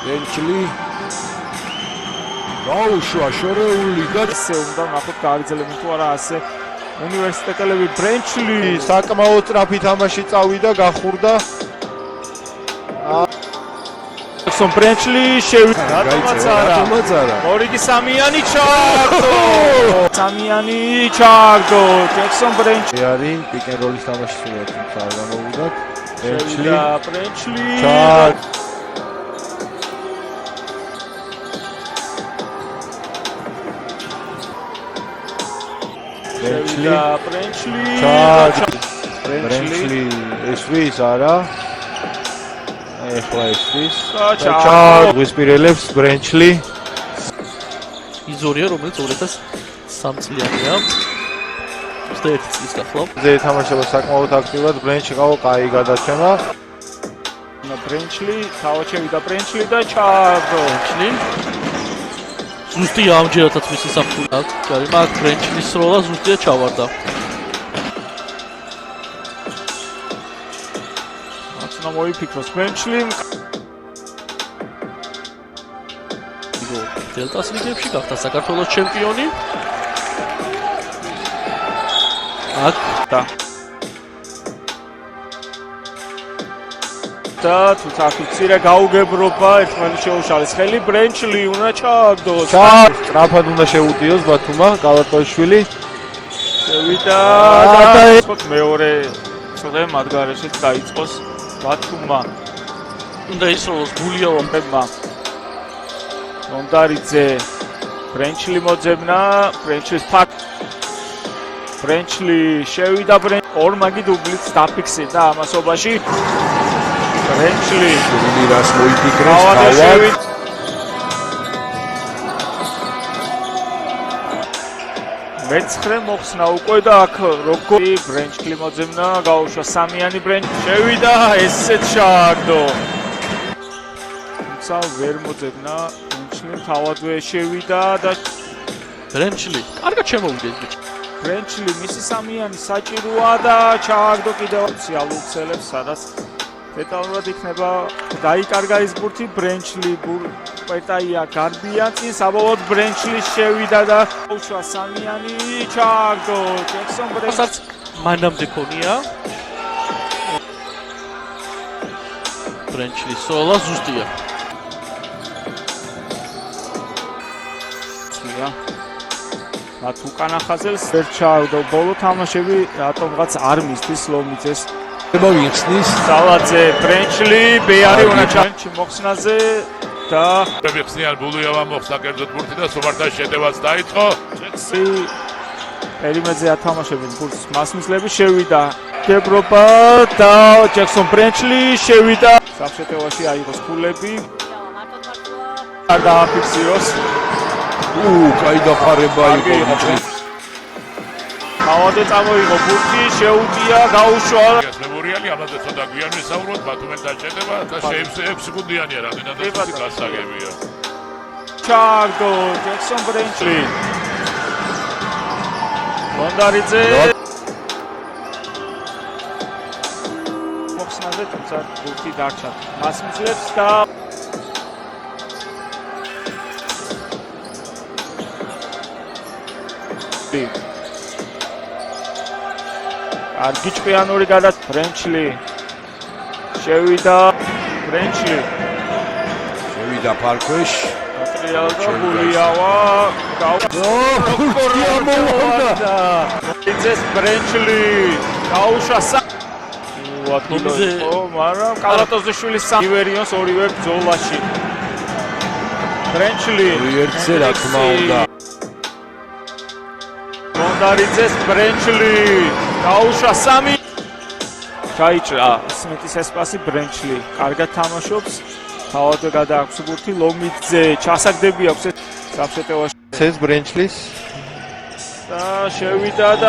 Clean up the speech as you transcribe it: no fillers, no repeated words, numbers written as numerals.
Benchli. გაუშვა შორეული გასე უნდა ნახოთ გააგრძელებენ თუ არა ასე უნივერსიტეტელები ბრენჩლი საკმაოდ სწრაფი თამაში წავიდა გახურდა სონ ბრენჩლი შევიდა რატომაცარა მორიგი სამიანი ჩაგდო სამიანი ჩაგდო ჯექსონ ბრენჩლი არის პიკ-ენ-როლის თამაში სულ თუმცა არ გამოვიდათ ბრენჩლი ბრენჩლი ესვის არა ეხლა ესვის გვისპირელებს ბრენჩლი იზორია რომელიც 2003 წლიანია 21 წლის გახლავთ ზე თამაშობა საკმაოდ აქტიურად ბრენჩლი ყავა კაი გადაცემა ბრენჩლი თავჩევიდა ბრენჩლი და ბრენჩლი ზუსტია ამჯერადაც მისი საფრთხე აქვს მაგ ბრენჩლის როლა ზუსტია ჩავარდა აცნა მოიფიქროს ბრენჩლი დელტას ლიგებში გახდა საქართველოს ჩემპიონი აქ და თუმცა მცირე გაუგებრობა ერთმანეთს შეუშალის ხელი ბრენჩლი უნდა ჩააგდოს სწრაფად უნდა შეუტიოს ბათუმა კალატოშვილი შევიდა და მეორე წრე მათ გარეშეც დაიწყოს ბათუმა უნდა ისროლოს გულიავა მონდარიძე ბრენჩლი მოძებნა ბრენჩლის ფაკ ბრენჩლი შევიდა ორმაგი დუბლიც დაფიქსირდა ამასობაში ბრენჩლი რას მოიფიქრეს თავად მეცხრე მოხსნა უკვე და აქ როგორი ბრენჩლი მოძებნა გაუშვა სამიანი ბრენჩლი შევიდა ესეც ჩააგდო თუმცა ვერ მოძებნა ბრენჩლი თავადვე შევიდა და ბრენჩლი კარგად შემოვიდა ბრენჩლი მისი სამიანი საჭიროა და ჩააგდო კიდევ სოციალურ ქსელებს სადაც დეტალურად იქნება დაიკარგა ის ბურთი ბრენჩლი პეტაია გარბიან წინ საბოლოოდ ბრენჩლი შევიდა და უშვა სამიანი ჩააგდო ჯექსონ რასაც მანამდე ქონია ბრენჩლის სოლა ზუსტია მათ უკანა ხაზელს ვერ ჩააგდო ბოლო თამაშები რატომღაც არ მისდის ლომიძეს მოვიხსნის სალაძე ბრენჩლი ბეარი უნდა ჩანჩი მოხსნაზე და ხსნიან ბულუიავა მოხსნა კერძოდ ბურთი და სუმართან შეტევაც დაიწყო ჯექსი პერიმეძე ათამაშებენ ბურთს მასმისლები შევიდა გებრობა და ჯექსონ ბრენჩლი შევიდა სამშეტევაში აიღოს ქულები არ დააფიქსიროს კაი დაფარება იყო ავადე წამოიღო ბურთი შეუჭია გაუშვა მემორიალი ამაზე ცოტა გვიან ვისაუბროთ ბათუმენ დაჭედება და შეიძლება 6 სეკუნდიანია რამდენადაც გასაგებია ჩააგდო ჯექსონ ბრენჩლი მონდარიძე მოხსნაზე თუმცა ბურთი დარჩა მასმისლებს და კარგი ჭყიანური გადა ბრენჩლი შევიდა ბრენჩლი შევიდა ფარქვეშ ატრიალდა გულიავა გაუშვა ის ბრენჩლი გაუშვა მაგრამ კალატოზიშვილის ივერიონს ორივე ბრძოლაში ბრენჩლი ერთზე რა თქმა უნდა მონდარიძეს ბრენჩლი გაუშვა სამი ჩაიჭრა სმიტის ესპასი ბრენჩლი კარგად თამაშობს თავადვე გადააქვს ბურთი ლომიძე ჩასაგდები აქვს სამშეტევაში ეს ბრენჩლის და შევიდა და